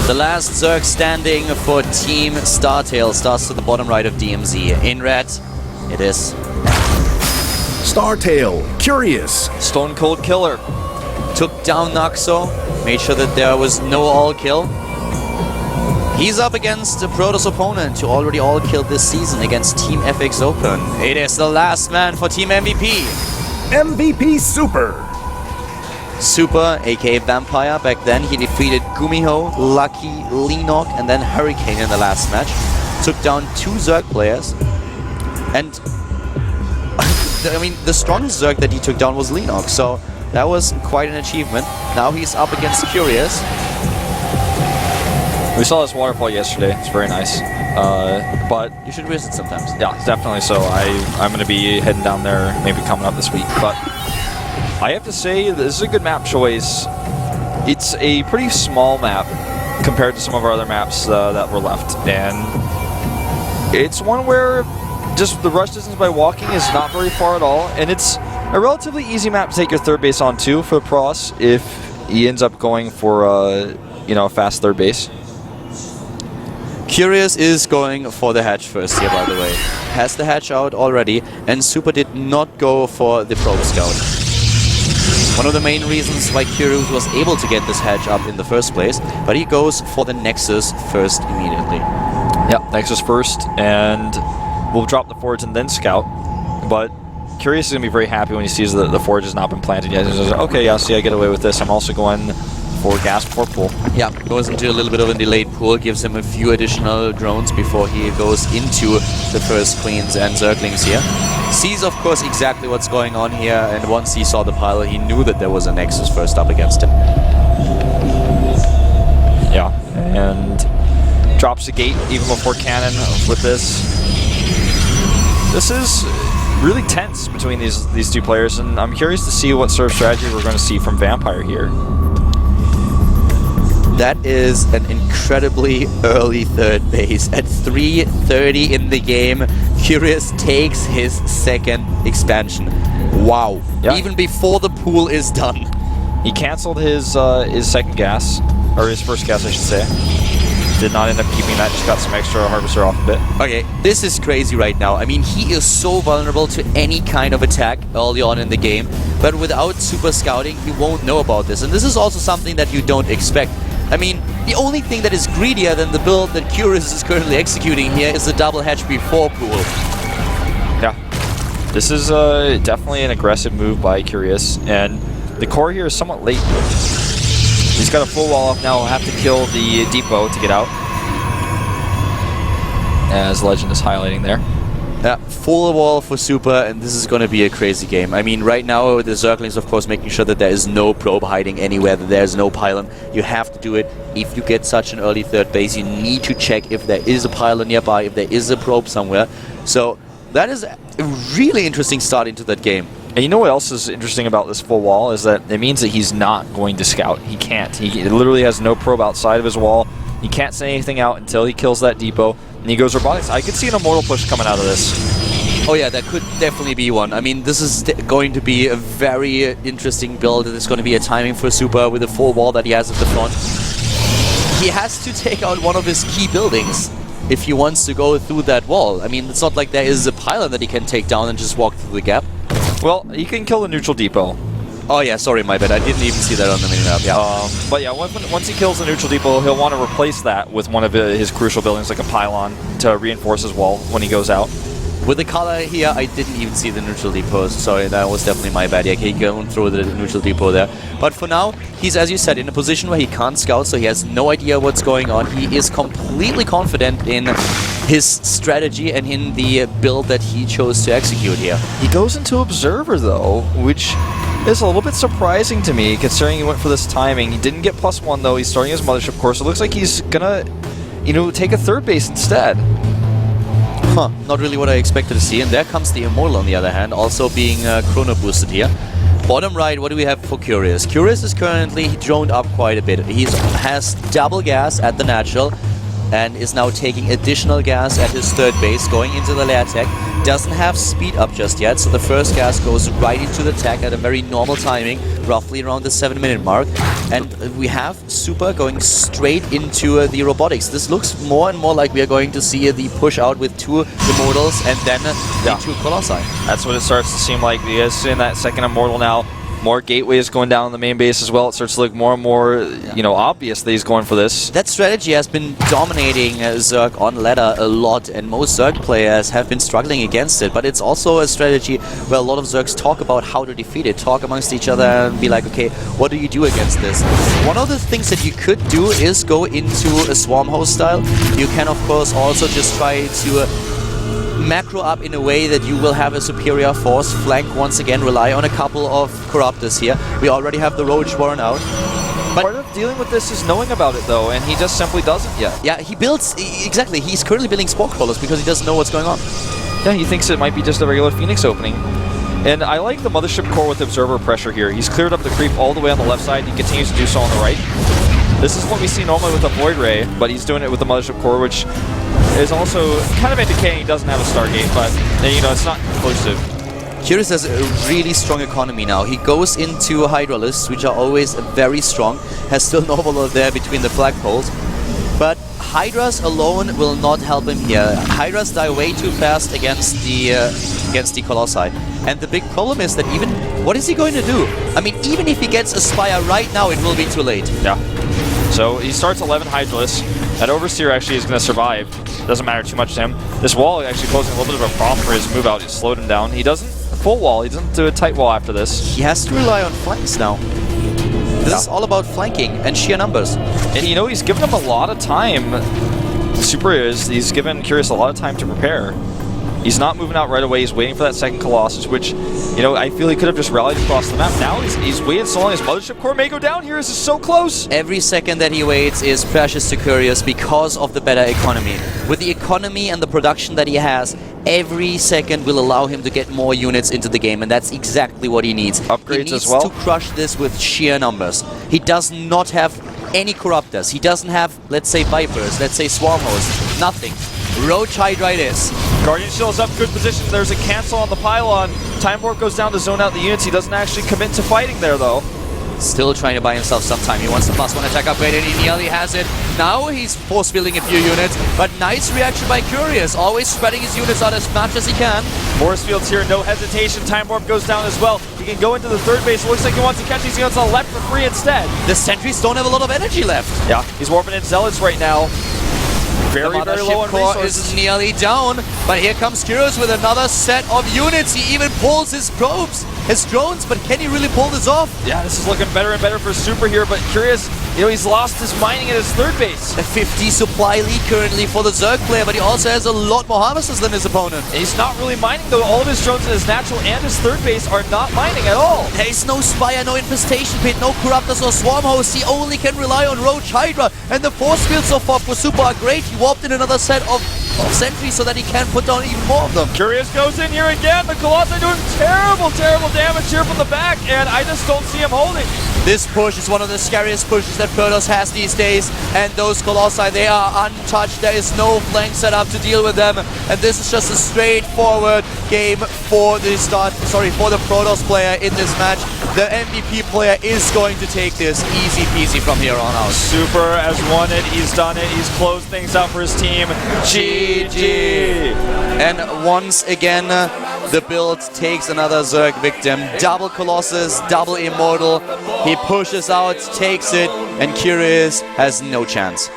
The last Zerg standing for Team StarTale starts to the bottom right of DMZ. In red, it is StarTale, Curious. Stone Cold Killer. Took down Naxo, made sure that there was no all-kill. He's up against a Protoss opponent who already all-killed this season against Team FX Open. It is the last man for Team MVP. MVP Super. Super, aka Vampire, back then he defeated Gumiho, Lucky, Lenok, and then Hurricane in the last match. Took down 2 Zerg players. And I mean, the strongest Zerg that he took down was Lenok, so that was quite an achievement. Now he's up against Curious. We saw this waterfall yesterday. It's very nice. But you should visit sometimes. Yeah, definitely so. I'm going to be heading down there maybe coming up this week. But I have to say, this is a good map choice. It's a pretty small map compared to some of our other maps that were left. And it's one where just the rush distance by walking is not very far at all. And it's a relatively easy map to take your third base on too for Pross if he ends up going for a fast third base. Curious is going for the hatch first here, by the way. Has the hatch out already, and Super did not go for the probe scout. One of the main reasons why Curious was able to get this hatch up in the first place, but he goes for the Nexus first immediately. Yep, Nexus first, and we'll drop the Forge and then scout. But Curious is going to be very happy when he sees that the Forge has not been planted yet. He says, okay, yeah, see, I get away with this. I'm also going for gas before pool. Yeah, goes into a little bit of a delayed pool, gives him a few additional drones before he goes into the first Queens and Zerglings here. Sees, of course, exactly what's going on here, and once he saw the pilot, he knew that there was a Nexus first up against him. Yeah, and drops the gate even before cannon with this. This is really tense between these two players, and I'm curious to see what sort of strategy we're going to see from Vampire here. That is an incredibly early third base. At 3:30 in the game, Curious takes his second expansion. Wow. Yeah. Even before the pool is done. He canceled his second gas, or his first gas, I should say. Did not end up keeping that, just got some extra Harvester off a bit. Okay, this is crazy right now. I mean, he is so vulnerable to any kind of attack early on in the game, but without super scouting, he won't know about this. And this is also something that you don't expect. I mean, the only thing that is greedier than the build that Curious is currently executing here is the double hatch before pool. Yeah, this is definitely an aggressive move by Curious, and the core here is somewhat late. He's got a full wall up now. He'll have to kill the depot to get out, as Legend is highlighting there. Yeah, full wall for Super, and this is going to be a crazy game. I mean, right now, the Zerglings, of course, making sure that there is no probe hiding anywhere, that there's no pylon. You have to do it. If you get such an early third base, you need to check if there is a pylon nearby, if there is a probe somewhere. So that is a really interesting start into that game. And you know what else is interesting about this full wall is that it means that he's not going to scout. He can't. He literally has no probe outside of his wall. He can't send anything out until he kills that depot. And he goes robotics. I could see an immortal push coming out of this. Oh yeah, that could definitely be one. I mean, this is going to be a very interesting build. There's going to be a timing for Super with the full wall that he has at the front. He has to take out one of his key buildings if he wants to go through that wall. I mean, it's not like there is a pylon that he can take down and just walk through the gap. Well, he can kill the neutral depot. Oh yeah, sorry, my bad. I didn't even see that on the minimap. Yeah. But yeah, once he kills the neutral depot, he'll want to replace that with one of his crucial buildings, like a pylon, to reinforce his wall when he goes out. With the color here, I didn't even see the neutral depot. Sorry, that was definitely my bad. Yeah, he going through the neutral depot there. But for now, he's, as you said, in a position where he can't scout, so he has no idea what's going on. He is completely confident in his strategy and in the build that he chose to execute here. He goes into Observer, though, which is a little bit surprising to me, considering he went for this timing. He didn't get +1, though. He's starting his Mothership course. It looks like he's gonna, take a third base instead. Huh, not really what I expected to see. And there comes the Immortal on the other hand, also being chrono boosted here. Bottom right, what do we have for Curious? Curious is currently droned up quite a bit. He has double gas at the natural. and is now taking additional gas at his third base, going into the lair tech. Doesn't have speed up just yet, so the first gas goes right into the tech at a very normal timing, roughly around the 7-minute mark. And we have Super going straight into the robotics. This looks more and more like we are going to see the push out with 2 Immortals and then the 2 Colossi. That's what it starts to seem like. He is in that second Immortal now. More gateways going down on the main base as well. It starts to look more and more, you know, obvious that he's going for this. That strategy has been dominating Zerg on ladder a lot, and most Zerg players have been struggling against it. But it's also a strategy where a lot of Zergs talk about how to defeat it, talk amongst each other and be like, okay, what do you do against this? One of the things that you could do is go into a swarm host style. You can, of course, also just try to macro up in a way that you will have a superior force flank once again, rely on a couple of Corruptors here. We already have the Roach Warren out. But part of dealing with this is knowing about it though, and he just simply doesn't yet. Yeah, he builds, exactly, he's currently building Spore Crawlers because he doesn't know what's going on. Yeah, he thinks it might be just a regular Phoenix opening. And I like the Mothership core with Observer pressure here. He's cleared up the creep all the way on the left side, he continues to do so on the right. This is what we see normally with a Void Ray, but he's doing it with the Mothership core, which is also kind of indicating he doesn't have a Stargate, but you know, it's not conclusive. Curious has a really strong economy now. He goes into Hydralisks, which are always very strong, has still an overload there between the flagpoles, but Hydras alone will not help him here. Hydras die way too fast against the Colossi. And the big problem is that even, what is he going to do? I mean, even if he gets a Spire right now, it will be too late. Yeah. So he starts 11 Hydralisks. That Overseer actually is going to survive. Doesn't matter too much to him. This wall actually posing a little bit of a problem for his move out. He slowed him down. He doesn't full wall. He doesn't do a tight wall after this. He has to rely on flanks now. This is all about flanking and sheer numbers. And you know, he's given him a lot of time. Super is, he's given Curious a lot of time to prepare. He's not moving out right away. He's waiting for that second Colossus, which, you know, I feel he could have just rallied across the map. Now he's waited so long, his Mothership core may go down here. This is so close. Every second that he waits is precious to Curious because of the better economy. With the economy and the production that he has, every second will allow him to get more units into the game, and that's exactly what he needs. Upgrades he needs as well. to crush this with sheer numbers. He does not have any Corruptors. He doesn't have, let's say, Vipers, let's say Swarm Hosts. Nothing. Roach Hydra it is. Guardian Shield's up, good position. There's a cancel on the pylon. Time Warp goes down to zone out the units. He doesn't actually commit to fighting there, though. Still trying to buy himself some time. He wants the +1 attack upgrade, and he nearly has it. Now he's force fielding a few units, but nice reaction by Curious. Always spreading his units out as much as he can. Force fields here, no hesitation. Time Warp goes down as well. He can go into the third base. It looks like he wants to catch these units on the left for free instead. The sentries don't have a lot of energy left. Yeah, he's warping in Zealots right now. Very low on core resources. is nearly down, but here comes Curious with another set of units. He even pulls his probes, his drones, but can he really pull this off? Yeah, this is looking better and better for Super here, but Curious, you know, he's lost his mining at his third base. A 50 supply lead currently for the Zerg player, but he also has a lot more harvesters than his opponent. And he's not really mining, though. All of his drones in his natural and his third base are not mining at all. There is no Spire, no Infestation Pit, no Corruptors or Swarm Hosts. He only can rely on Roach Hydra, and the force fields so far for Super are great. He warped in another set of sentries so that he can put down even more of them. Curious goes in here again. The Colossi doing terrible, terrible damage here from the back, and I just don't see him holding. This push is one of the scariest pushes that Protoss has these days, and those Colossi, they are untouched. There is no flank set up to deal with them, and this is just a straightforward game for the for the Protoss player in this match. The MVP player is going to take this easy peasy from here on out. Super has won it. He's done it. He's closed things out for his team. GG. And once again, the build takes another Zerg victim. Double Colossus, double Immortal. He pushes out, takes it, and Curious has no chance.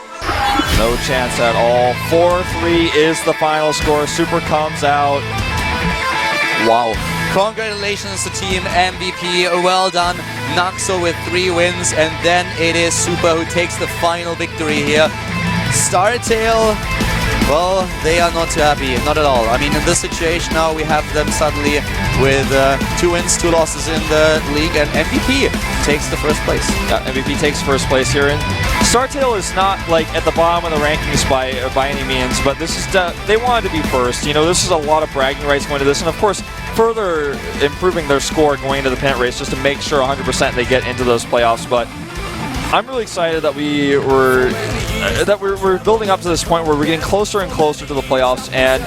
No chance at all. 4-3 is the final score. Super comes out. Wow. Congratulations to Team MVP. Well done. Naxo with 3 wins, and then it is Super who takes the final victory here. StarTale, well, they are not too happy, not at all. I mean, in this situation now, we have them suddenly with 2 wins, 2 losses in the league, and MVP takes the first place. Yeah, MVP takes first place here, and StarTale is not like at the bottom of the rankings by any means, but this is they wanted to be first. You know, this is a lot of bragging rights going to this, and of course, further improving their score going into the pennant race just to make sure 100% they get into those playoffs. But I'm really excited that we were that we're building up to this point where we're getting closer and closer to the playoffs, and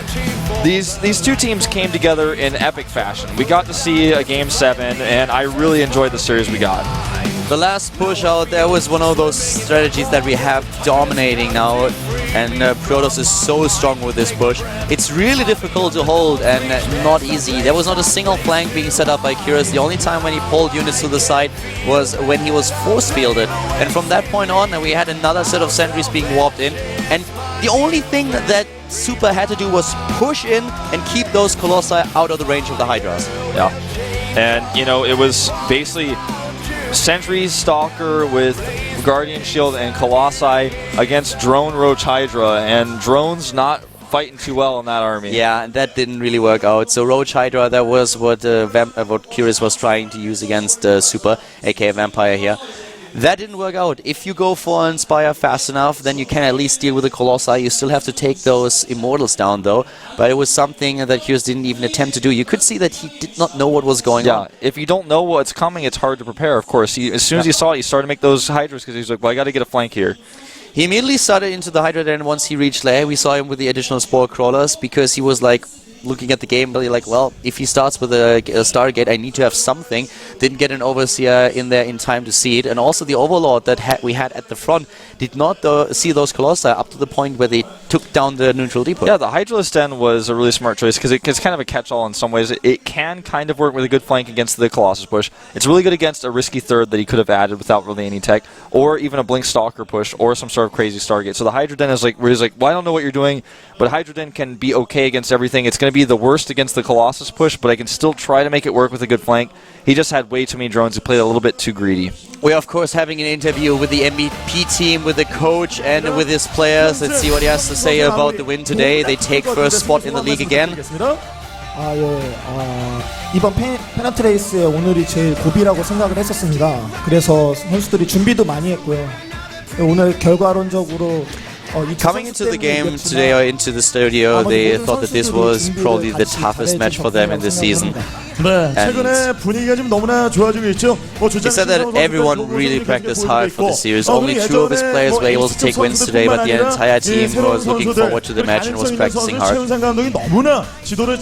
these two teams came together in epic fashion. We got to see a Game 7, and I really enjoyed the series we got. The last push out there was one of those strategies that we have dominating now, and Protoss is so strong with this push. It's really difficult to hold and not easy. There was not a single flank being set up by Curious. The only time when he pulled units to the side was when he was force fielded, and from that point on we had another set of sentries being warped in, and the only thing that Super had to do was push in and keep those Colossi out of the range of the Hydras. Yeah, and you know, it was basically Sentry Stalker with Guardian Shield and Colossi against Drone Roach Hydra, and Drone's not fighting too well in that army. Yeah, and that didn't really work out. So Roach Hydra, that was what Curious was trying to use against Super, aka Vampire here. That didn't work out. If you go for Inspire fast enough, then you can at least deal with the Colossi. You still have to take those Immortals down, though. But it was something that Curious didn't even attempt to do. You could see that he did not know what was going on. Yeah, if you don't know what's coming, it's hard to prepare, of course. As soon as he saw it, he started to make those Hydras because he's like, well, I got to get a flank here. He immediately started into the Hydra, then once he reached Lair, we saw him with the additional Spore Crawlers, because he was like, looking at the game, really like, well, if he starts with a Stargate, I need to have something. Didn't get an Overseer in there in time to see it. And also the Overlord that we had at the front did not see those Colossi up to the point where they took down the neutral depot. Yeah, the Hydralisk Den was a really smart choice because it's kind of a catch-all in some ways. It can kind of work with a good flank against the Colossus push. It's really good against a risky third that he could have added without really any tech, or even a Blink Stalker push, or some sort of crazy Stargate. So the Hydra Den is like, where he's like, well, I don't know what you're doing, but Hydra Den can be okay against everything. It's going to be the worst against the Colossus push, but I can still try to make it work with a good flank. He just had way too many drones. He played a little bit too greedy. We're of course having an interview with the MVP team, with the coach and with his players. Let's see what he has to say about the win today. They take first spot in the league again. 이번 페넌트 레이스의 오늘이 제일 고비라고 생각을 했었습니다. 그래서 선수들이 준비도 많이 했고요. 오늘 결과론적으로 Coming into the game today or into the studio, they thought that this was probably the toughest match for them in the season. 네, 최근에 분위기가 좀 너무나 좋아지고 있죠. He said that everyone really practiced hard for the series. Only 2 of his players were able to take wins today, but the entire team was looking forward to the match and was practicing hard.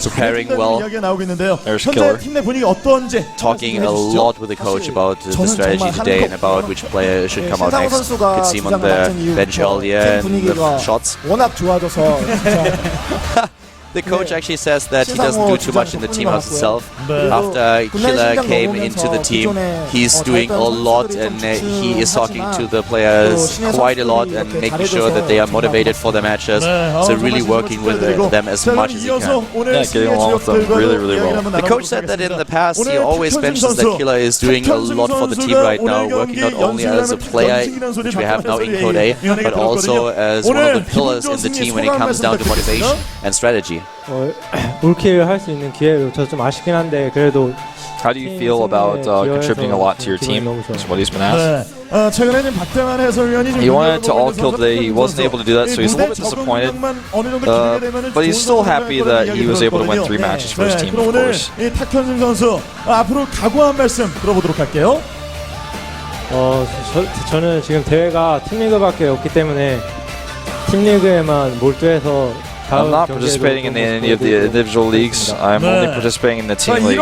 Preparing well. There's Killer. Talking a lot with the coach about the strategy today and about which player should come out next. You could see him on the bench earlier in the shots. The coach actually says that he doesn't do too much in the team house itself. After Killer came into the team, he's doing a lot, and he is talking to the players quite a lot and making sure that they are motivated for the matches. So really working with them as much as he can. Yeah, getting along with them really, really well. The coach said that in the past he always mentions that Killer is doing a lot for the team right now, working not only as a player, which we have now in Code A, but also as one of the pillars in the team when it comes down to motivation and strategy. 올킬 할 수 있는 기회로 좀 아쉽긴 한데 그래도. How do you feel about contributing a lot to your team? Is what he's been asked. He wanted to all kill today. He wasn't able to do that, so he's a little bit disappointed. But he's still happy that he was able to win 3 matches for his team, of course. 탁현승 선수 앞으로 각오한 말씀 들어보도록 할게요. 저는 지금 대회가 팀리그밖에 없기 때문에 팀리그에만 몰두해서. I'm not participating in any of the individual leagues. I'm only participating in the team league.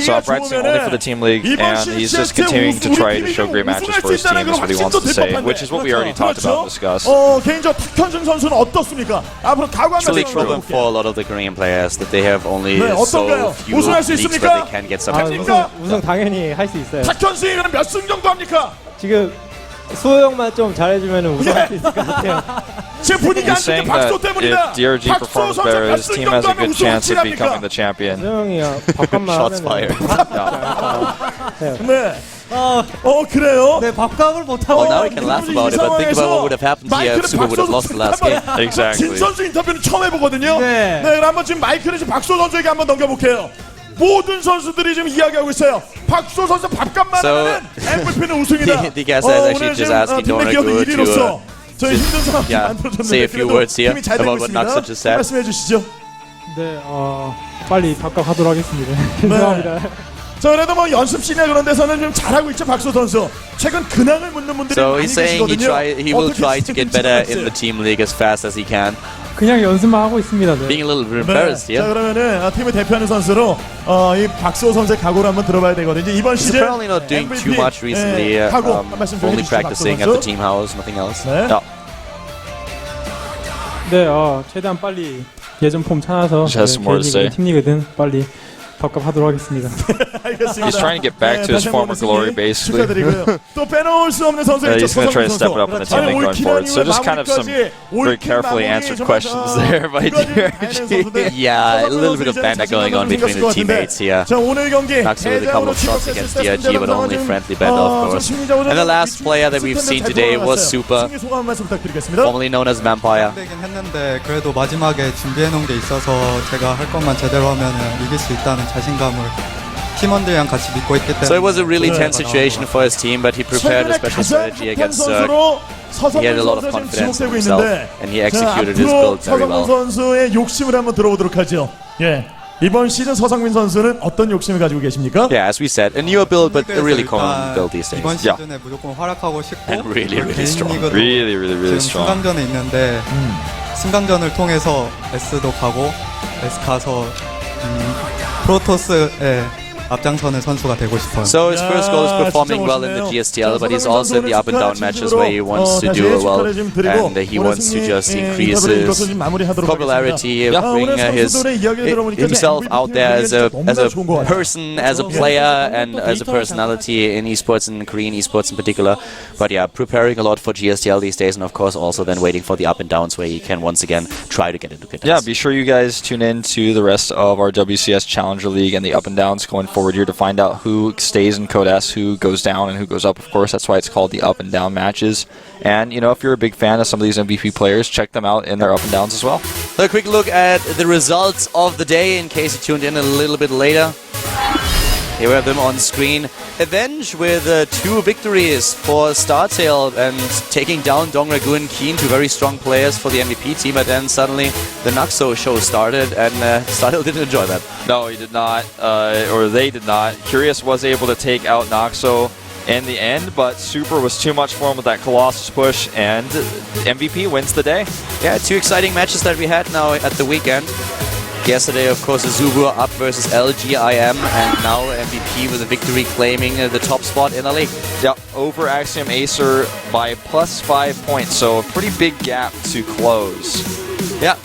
So I'm practicing only for the team league, and he's just continuing to try to show great matches for his team, is what he wants to say, which is what we already talked about and discussed. 개인적으로 탁현승 선수는 어떻습니까? 앞으로 각오한 It's really trouble for a lot of the Korean players that they have only so few leagues where they can get some matches. 우승 당연히 할 수 있어요. 탁현승이 그럼 몇 승 정도 합니까? 지금 수호 형만 좀 잘해주면 우승할 수 있을 것 같아요. He's saying that if DRG performs better, his team has a good chance of becoming the champion. Shots fired. 네. 그래요? 네, 밥값을 못 하고. Well, now we can laugh about it, but think about what would have happened here if Super would have lost the last game. Exactly. 진 선수 인터뷰는 처음 해보거든요. 네. 네, 그럼 한번 지금 마이크를 지금 박소 선수에게 한번 넘겨볼게요. 모든 선수들이 지금 이야기하고 있어요. 박소 선수 밥값만 하면은 MVP는 우승이다. The guest is actually just asking Donor to say a few words here about what Naxa just said. 말씀해 주시죠. 네, 빨리 밥값 하도록 하겠습니다. 죄송합니다. 자, 그래도 뭐 연습실이나 그런 데서는 좀 잘하고 있죠, 박소 선수. 최근 근황을 묻는 분들이 So 많이 he's saying 계시거든요. he will try to get better in the team league as fast as he can. 그냥 연습만 하고 있습니다. 네. Being a little bit 네. embarrassed 자, here. 그러면은 팀을 대표하는 선수로 이 박수호 선수의 각오를 한번 들어봐야 되거든요. 이번 He's 시즌 apparently not doing too much recently. 각오 한 말씀 좀 Only 해주시죠, practicing 박수호 at the 선수. team house, nothing else. 네. 네, 최대한 빨리 예전 폼 찾아서 Just has some more to say. 팀리그든 빨리 밥값하도록 하겠습니다. 알겠습니다. He's trying to get back to his 다시 former 한번 glory, basically. 축하드리고요. 또 빼놓을 수 없는 선수가 Yeah, 있죠. he's gonna try to 서성민 step it 선수. up in the team 아니, league 올 going forward. So 기량이면 just kind of some 마무리까지 very 올 carefully 마무리 answered 정말 questions there by DRG. Yeah, a little bit of banter going on between the teammates here. 자, 오늘 경기 Naxo with a couple of shots against DRG, but only friendly banter, of course. And the last player that we've seen today was Super, 승리 소감 한 말씀 부탁드리겠습니다. formerly known as Vampire. 되긴 했는데 그래도 마지막에 준비해놓은 게 있어서 제가 할 것만 제대로 하면 이길 수 있다는 자신감을 팀원들이랑 같이 믿고 있기 때문에 So it was a really tense situation for his team, but he prepared a 최근에 special 가장 strategy 급한 against Zerg. 선수로 He had 서성민 a lot of 선수가 지금 confidence in 지목되고 himself, 있는데 and he executed his 앞으로 build very 서성민 well. 선수의 욕심을 한번 들어보도록 하죠. 예. 이번 시즌 서성민 선수는 어떤 욕심을 가지고 계십니까? Yeah, as we said, a newer build, but a really 일단 common build these days. 이번 Yeah. 시즌에 무조건 활약하고 싶고 And really, really 개인 strong. 리그도 Really, really, really 지금 strong. 승강전에 있는데 승강전을 통해서 S도 가고 S 가서 프로토스에 앞장서는 선수가 되고 싶어요. So his first goal is 야, performing 진짜 well in the 멋있네요. GSTL, but he's 자, also in the up and down matches where he wants to do well, and he wants to just increase his popularity, bring himself out there as a person, as a player, and as a personality in esports and Korean esports in particular. But yeah, preparing a lot for GSTL these days, and of course also then waiting for the up and downs where he can once again try to get into good Yeah, dance. be sure you guys tune in to the rest of our WCS Challenger League and the up and downs going forward here to find out who stays in Code S, who goes down, and who goes up, of course. That's why it's called the up and down matches. And, you know, if you're a big fan of some of these MVP players, check them out in their up and downs as well. So a quick look at the results of the day in case you tuned in a little bit later. Here we have them on screen. Avenge with 2 victories for StarTale and taking down Dongragoon Keen, 2 very strong players for the MVP team, but then suddenly the Naxo show started and StarTale didn't enjoy that. No, he did not, or they did not. Curious was able to take out Noxo in the end, but Super was too much for him with that Colossus push, and MVP wins the day. Yeah, 2 exciting matches that we had now at the weekend. Yesterday, of course, Azubu up versus LGIM, and now MVP with a victory claiming the top spot in the league. Yep, over Axiom Acer by +5 points, so a pretty big gap to close. Yeah,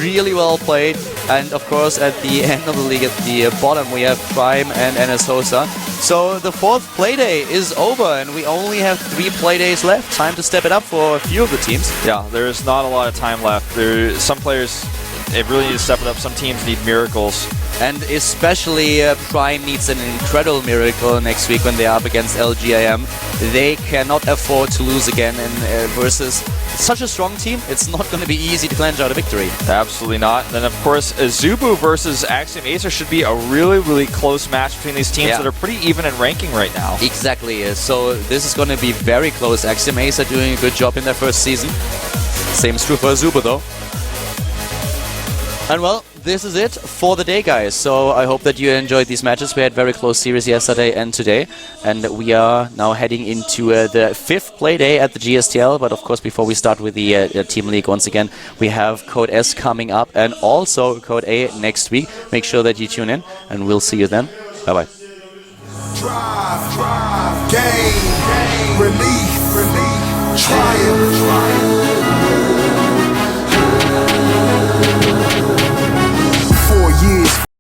really well played. And of course, at the end of the league, at the bottom, we have Prime and NS Hosa. So the 4th playday is over, and we only have 3 playdays left. Time to step it up for a few of the teams. Yeah, there's not a lot of time left. Some players, they really need to step it up. Some teams need miracles. And especially Prime needs an incredible miracle next week when they are up against LGIM. They cannot afford to lose again, and versus such a strong team, it's not going to be easy to clinch out a victory. Absolutely not. And then, of course, Azubu versus Axiom Acer should be a really, really close match between these teams that are pretty even in ranking right now. Exactly. So this is going to be very close. Axiom Ace are doing a good job in their first season. Same is true for Azubu, though. And well, this is it for the day, guys. So I hope that you enjoyed these matches. We had very close series yesterday and today. And we are now heading into the 5th play day at the GSTL. But of course, before we start with the Team League once again, we have Code S coming up and also Code A next week. Make sure that you tune in and we'll see you then. Bye-bye. Drive, game, relief, triumph.